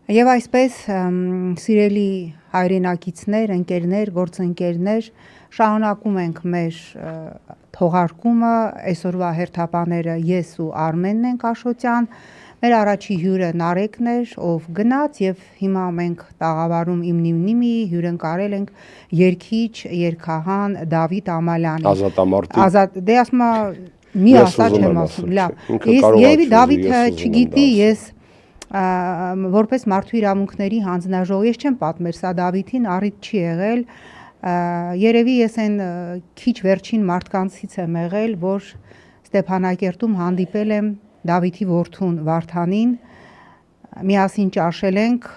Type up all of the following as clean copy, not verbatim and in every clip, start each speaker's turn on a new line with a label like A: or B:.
A: Եվ այսպես սիրելի հայրենակիցներ, ընկերներ, գործընկերներ, շարունակում ենք մեր թողարկումը, այսօրվա հերթապաները ես ու Արմենն ենք Աշոտյան, մեր առաջի հյուրը Նարեկն էր, ով գնաց եւ հիմա մենք տաղավարում իմ նիմնիմի հյուրընկալել ենք երգիչ, երգահան Դավիթ Ամալյանին։
B: Ազատամարտի։
A: Դե ասма մի ասա չեմ ասում, լավ։ Եվ Դավիթը չգիտի, ես որպես մարդու իրավունքների հանձնաժողով ես չեմ պատմել սա Դավիթին առիթ չի եղել, երևի ես այն քիչ վերջին մարդկանցից եմ եղել, որ Ստեփանակերտում հանդիպել եմ Դավիթի որդուն Վարդանին, միասին ճաշել ենք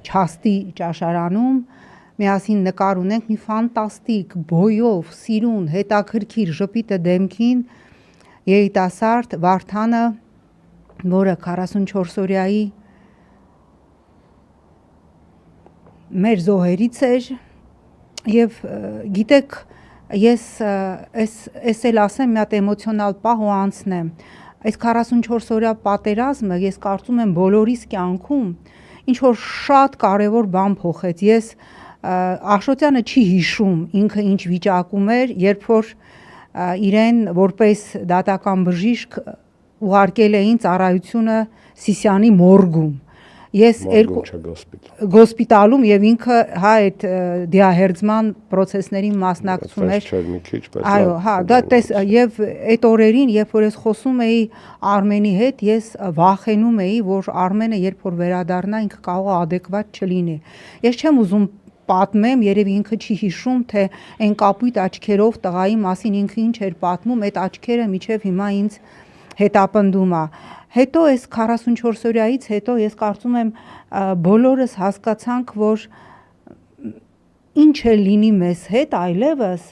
A: Չաստի ճաշարանում, միասին նկար ունենք մի ֆանտաստիկ բոյով, սիրուն, հետաքրքիր ժպիտը դեմքին երիտասարդ Վարդանը, որը 44-օրյայի մեր զոհերից էր եւ գիտեք ես էս էլ ասեմ մի հատ էմոցիոնալ պահ ու անցնեմ այս 44-օրյա պատերազմը ես կարծում եմ բոլորիս կյանքում ինչ որ շատ կարևոր բան փոխեց ես Աշոտյանը չի հիշում ինքը ինչ վիճակում էր երբ որ իրեն որպես դատական բժիշկ ուղարկել էին ծառայությունը Սիսիանի մորգում ես գոսպիտալում եւ ինքը հա այդ դիահերձման process-ներին մասնակցում էր այո հա դա տես եւ այդ օրերին երբ որ ես խոսում էի Արմենի հետ ես վախենում էի որ Արմենը երբ որ վերադառնա ինքը կարող է adekvat չլինի ես չեմ ուզում պատմեմ երևի ինքը չի հիշում թե այն կապույտ աչքերով տղայի մասին ինքը ինչ էր պատմում այդ աչքերը միջև հիմա ինձ հետապնդում է հետո այս 44-օրյայից հետո ես կարծում եմ բոլորս հասկացանք որ ինչ է լինի մեզ հետ այլևս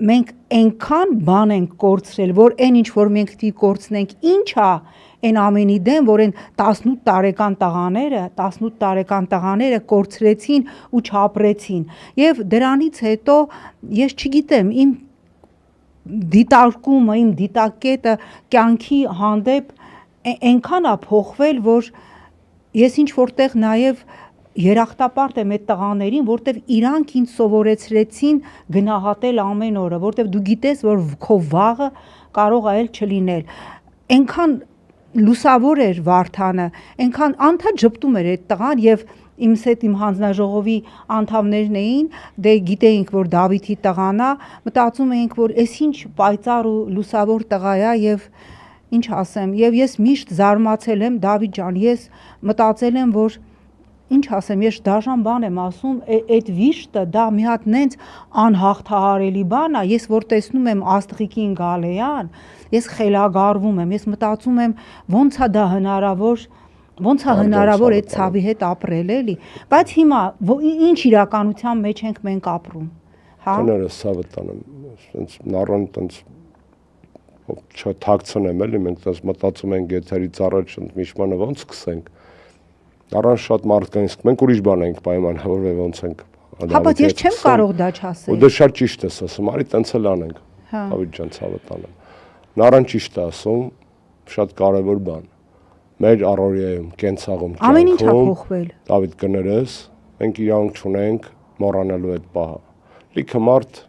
A: մենք այնքան բան ենք կորցրել որ այն ինչ որ մենք պիտի կորցնենք ինչ է այն ամենի դեմ որ այն 18 տարեկան տղաները կորցրեցին ու չապրեցին եւ դրանից հետո ես չգիտեմ իմ դիտարկումը իմ դիտակետը կյանքի հանդեպ այնքան է փոխվել որ ես ինչ որտեղ նաև երախտապարտ եմ այդ տղաներին որտեվ իրանք ինձ սովորեցրեցին գնահատել ամեն օրը որտեվ դու գիտես որ քո վաղը կարող է չլինել այնքան լուսավոր էր Վարդանը այնքան անդադ ճպտում էր այդ տղան եւ Իմս հետ իմ հանձնաժողովի անդամներն էին, դե գիտեինք, որ Դավիթի տղան է, մտածում էինք, որ այս ինչ պայծառ ու լուսավոր տղա է եւ ինչ ասեմ, եւ ես միշտ զարմացել եմ Դավիթ ջան, ես մտածել եմ, որ ինչ ասեմ, ես դաժան բան եմ ասում, այդ վիշտը դա մի հատ նենց անհաղթահարելի բան է, ես որ տեսնում եմ Աստղիկին Գալեյան, ես խելագարվում եմ, ես մտածում եմ ոնց է դա հնարավոր Ոնց է հնարավոր այդ ցավի հետ ապրել էլի, բայց հիմա ինչ իրականության մեջ ենք մենք ապրում, հա։
B: Կներես ցավը տանեմ, ասենց նառան տենց չթաքցնեմ էլի, մենք տես մտածում ենք եթերից առաջ ընդմիջմանը ոնց սկսենք։ Նառան շատ մարդկանց, մենք ուրիշ բան ենք պայմանավորվել ոնց ենք։
A: Հա, բայց ես չեմ կարող դա չասել։
B: Ու դե շատ ճիշտ ես ասում, արի տենց էլ անենք։ Դավիթ ջան, ցավը տանեմ։ Նառան ճիշտ է ասում, շատ կարևոր բան։ Մեր առօրյայում կենցաղում
A: ամեն ինչ է փոխվել
B: Դավիթ կներես մենք իրանք չունենք մոռանալու այդ պահը լիքը մարդ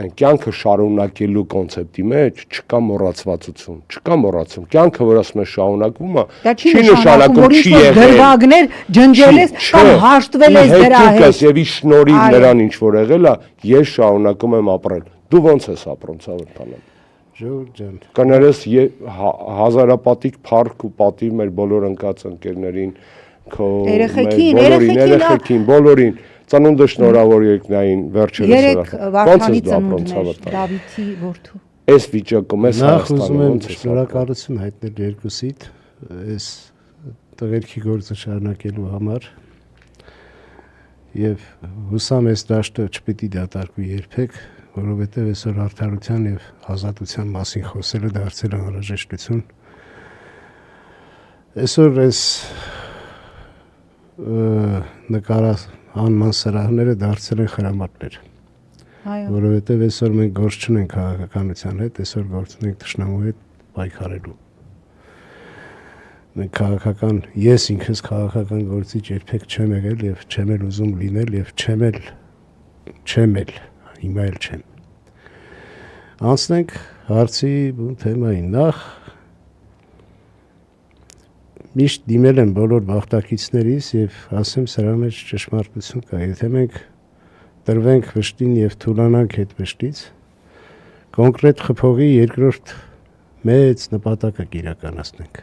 B: այն կյանքը շարունակելու կոնցեպտի մեջ չկա մոռացվածություն չկա մոռացում կյանքը որ ասում է շարունակվում է
A: չի նշանակում որ ինչ դրվագներ ջնջել ես կամ հաշտվել ես դրա հետ
B: եւ ի շնորհիվ նրան ինչ որ եղել է ես շարունակում եմ ապրել դու ոնց ես ապրում ցավը տանեմ
C: Ջան
B: կներես հազարապատիկ փառք ու պատիվ մեր բոլոր ընկած ընկերներին քո երեխեքին բոլորին ծնունդը շնորհավոր եկնային վերջերս
A: Վարդանի ծնունդն էր Դավիթի որդու
B: այս վիճակում ես
C: Հայաստանում ոնց է շնորհակալություն հայտնել երկուսիդ այս տղերքի գործը շարունակելու համար եւ հուսամ այս դաշտը չպիտի դատարկվի երբեք որովհետև այսօր արդարության եւ ազատության մասին խոսելը դարձել է անհրաժեշտություն։ Այսօր այս նկարահանման սրահները դարձել են խրամատներ։ Որովհետև այսօր մենք գործ չունենք քաղաքականության հետ, այսօր գործ ունենք թշնամու հետ պայքարելու։ Մենք քաղաքական ես ինքս քաղաքական գործիչ երբեք չեմ եղել եւ չեմ էլ ուզում լինել եւ չեմ էլ հիմա էլ չեմ։ Անցնենք հարցի թեմային նախ միշտ դիմել եմ բոլոր բախտակիցներիս եւ ասեմ սրա մեջ ճշմարտություն կա, եթե մենք տրվենք վշտին եւ թուլանանք այդ վշտից, կոնկրետ խփողի երկրորդ մեծ նպատակը կիրականացնենք։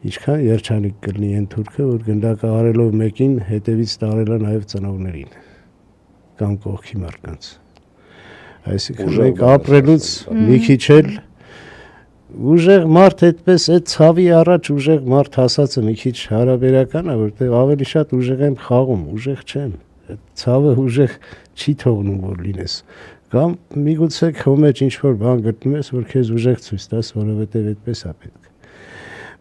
C: Ինչքան երջանիկ կլինի այն թուրքը, որ գնդակը արելով մեկին, հետևից տարելա նաեւ ծնողներին կամ կողքի մարդկանց։ Այսինքն մենք ապրելուց մի քիչ էլ ուժեղ մարդ այդպես այդ ցավի առաջ ուժեղ մարդ հասածը մի քիչ հարաբերական է, որտեղ ավելի շատ ուժեղ եմ խաղում, ուժեղ չեմ։ Այդ ցավը ուժեղ չի թողնում որ լինես։ Կամ միգուցե քո մեջ ինչ-որ բան գտնում ես, որ քեզ ուժեղ ցույց տաս, որովհետև այդպես է պետք։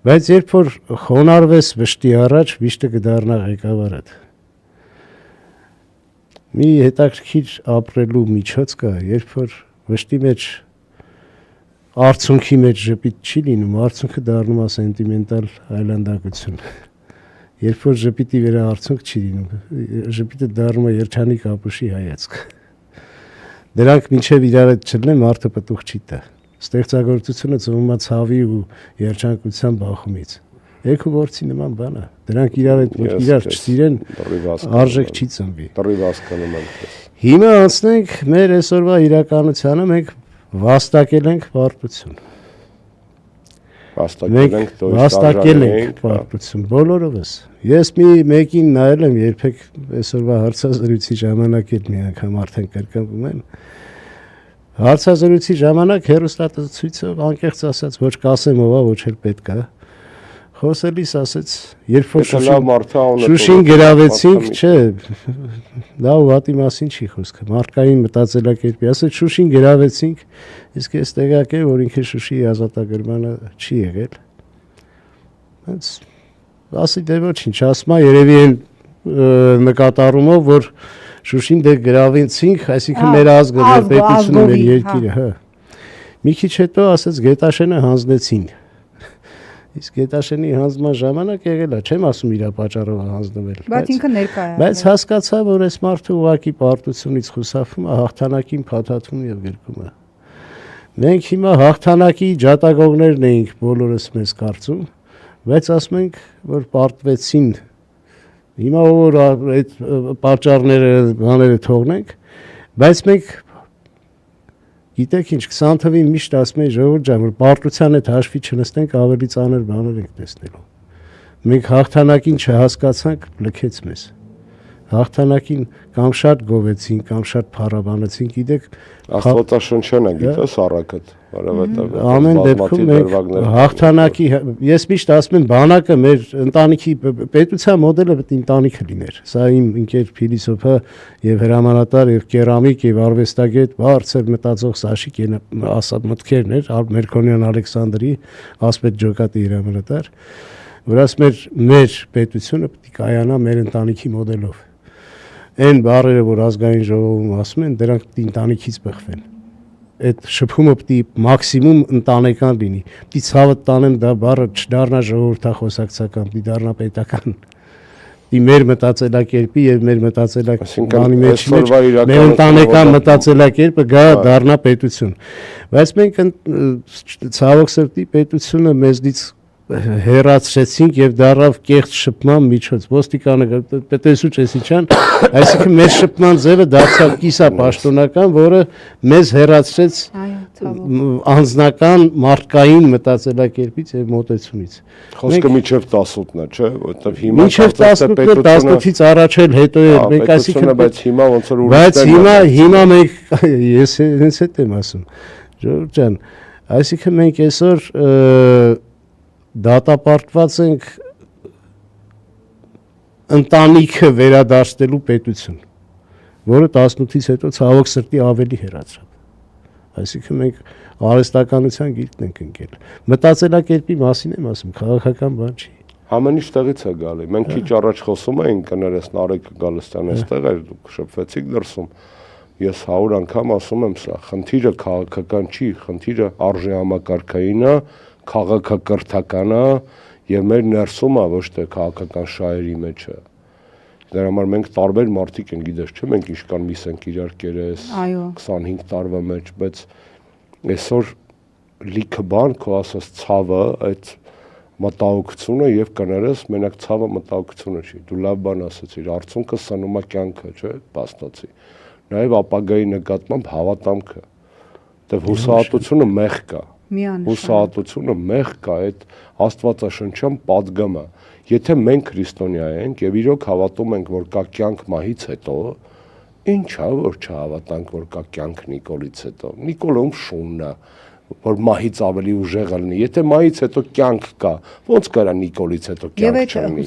C: Բայց երբ որ խոնարհվես վշտի առաջ, վիշտը կդառնա ղեկավարդ։ Մի հետաքրքիր ապրելու միջոց կա, երբ որ վշտի մեջ Արցունքի մեջ ժպիտ չի լինում, արցունքը դառնում է սենտիմենտալ այլանդակություն։ Երբ որ ժպիտի վրա արցունք չի լինում, ժպիտը դառնում է երջանիկ ապուշի հայացք։ Դրանք մինչև իրար հետ չլինեն, մարդը պտուղ չի տա։ Ստեղծագործությունը ծնվում է ցավի ու երջանկության բախումից։ Եկ ու գործի նման բան է։ Դրանք իրար հետ որ իրար չսիրեն, արժեք չի ծնվի։
B: Դրիվ հասկանում եմ քեզ։
C: Հիմա անցնենք մեր այսօրվա իրականությանը, մենք վաստակել ենք պարտություն։ Վաստակել ենք պարտություն բոլորովս։ Ես մեկին նայել եմ երբեք այսօրվա հարցազրույցի ժամանակ էլ մի անգամ արդեն կրկնվում եմ։ Հարցազրույցի ժամանակ հեռուստացույցով անկեղծ ասած ոչ կասեմ ով է, ոչ էլ պետք է։ Խոսելիս ասեց, երբ որ Շուշին գրավեցինք, չէ, դա ուղղատի մասին չի խոսքը, մարդկային մտածելակերպի, ասեց Շուշին գրավեցինք, իսկ ես տեղյակ եմ, որ ինքը Շուշիի ազատագրմանը չի եղել։ Հենց ասի դե ոչինչ, ասում է երևի այն նկատառումով, որ Շուշին դե գրավեցինք, այսինքն մեր ազգը, մեր պետությունը, մեր երկիրը, հա։ Մի քիչ հետո ասեց Գետաշենը հանձնեցին։ Իսկ Գետաշենի հանձնման ժամանակ եղել է, չեմ ասում իր պատճառով հանձնվել։
A: Բայց ինքը ներկա է։
C: Բայց հասկացա, որ այս մարդը ուղակի պարտությունից խուսափում է, հաղթանակին փաթաթում եւ գրկում է։ Մենք հիմա հաղթանակի ջատագողներն էինք բոլորս մեզ կարծում, բայց ասում ենք, որ պարտվեցին։ Հիմա որ այդ պատճառները, բաները թողնենք, բայց մենք Գիտեք ինչ, 20 թվին միշտ ասում էի ժողովուրդ ջան, որ պարտության հետ հաշվի չնստենք, ավելի ծանր բաներ ենք տեսնելու։ Մենք հաղթանակին չհասկացանք, լքեց մեզ։ Հաղթանակին կամ շատ գովեցին, կամ շատ փառաբանեցին, գիտեք,
B: Աստվածաշնչն է, գիտես առակդ, որովհետև
C: ամեն դեպքում մենք հաղթանակի, ես միշտ ասում եմ, բանակը մեր ընտանիքի պետության մոդելը պետք է ընտանիքը լիներ։ Սա իմ ընկեր փիլիսոփա եւ հրամանատար եւ կերամիկ եւ արվեստագետ բարձր մտածող Սաշիկ ասած մտքերն էր, Մերկոնյան Ալեքսանդրի ասպետ ջոկատի հրամանատար, որ ասում էր մեր պետությունը պետք է կայանա մեր ընտանիքի մոդելով։ Այն բառերը, որ ազգային ժողովում ասում են, դրանք պետք է ընտանիքից բխվեն։ Այդ շփումը պետք է մաքսիմում ընտանեկան լինի։ Պետք է ցավը տանեմ դա բառը չդառնա ժողովրդախոսակցական, պետք է դառնա պետական։ Պետք է մեր մտածելակերպի եւ մեր մտածելակերպի մեջ մեր ընտանեկան մտածելակերպը գա դառնա պետություն։ Բայց մենք ցավոք սրտի պետությունը մեզնից հերացրեցինք եւ դառավ կեղծ շփման միջոց։ Ոստիկանը պետեսու Չեսիչյան, այսինքն մեր շփման ձևը դարձավ կիսապաշտոնական, որը մեզ հերացրեց անձնական մարդկային մտածելակերպից եւ մոտեցումից։
B: Խոսքը միջև 18-ն է, չէ՞, որովհետեւ հիմա
C: միջև 18-ից առաջ էլ հետո էլ մենք այսինքն
B: բայց հիմա ոնց որ
C: բայց հիմա մենք ես հենց այդ եմ ասում։ Ժողովուրդ ջան, այսինքն մենք այսօր դատապարտված ենք ընտանիքը վերադարձնելու պետություն, որը 18-ից հետո ցավոք սրտի ավելի հեռացավ։ Այսինքն մենք արհեստականության գիրկն ենք ընկել։ Մտածելակերպի մասին եմ ասում, քաղաքական բան չի։
B: Ամեն ինչ տեղից է գալի։ Մենք քիչ առաջ խոսում էինք կներես Նարեկ Գալստյանը այստեղ էր, դուք շփվեցիք դրսում։ Ես 100 անգամ ասում եմ սա, խնդիրը քաղաքական չի, խնդիրը արժե համակարգային է, քաղաքակրթական է եւ մեր ներսում է, ոչ թե քաղաքական շահերի մեջ է։ Դրա համար մենք տարբեր մարդիկ ենք, գիտես, չէ՞, մենք ինչքան միս ենք իրար կերես 25 տարվա մեջ, բայց այսօր լիքը բան քո ասած ցավը, այդ մտահոգությունը եւ կներես, մենակ ցավը մտահոգությունը չի։ Դու լավ բան ասացիր, արդյունքը սնում է կյանքը, չէ՞, փաստացի։ Նաեւ ապագայի նկատմամբ հավատամքը։ Դե հուսահատությունը մեղք է։ Հուսահատությունը մեղք է, այդ աստվածաշնչյան падգամը։ Եթե մենք քրիստոնյա ենք եւ իրոք հավատում ենք, որ կա կյանք մահից հետո, ինչա որ չհավատանք, որ կա կյանք Նիկոլից հետո։ Նիկոլում շունն է, որ մահից ավելի ուժեղ լինի։ Եթե մահից հետո կյանք կա, ո՞նց կարա Նիկոլից հետո կյանք չլինի։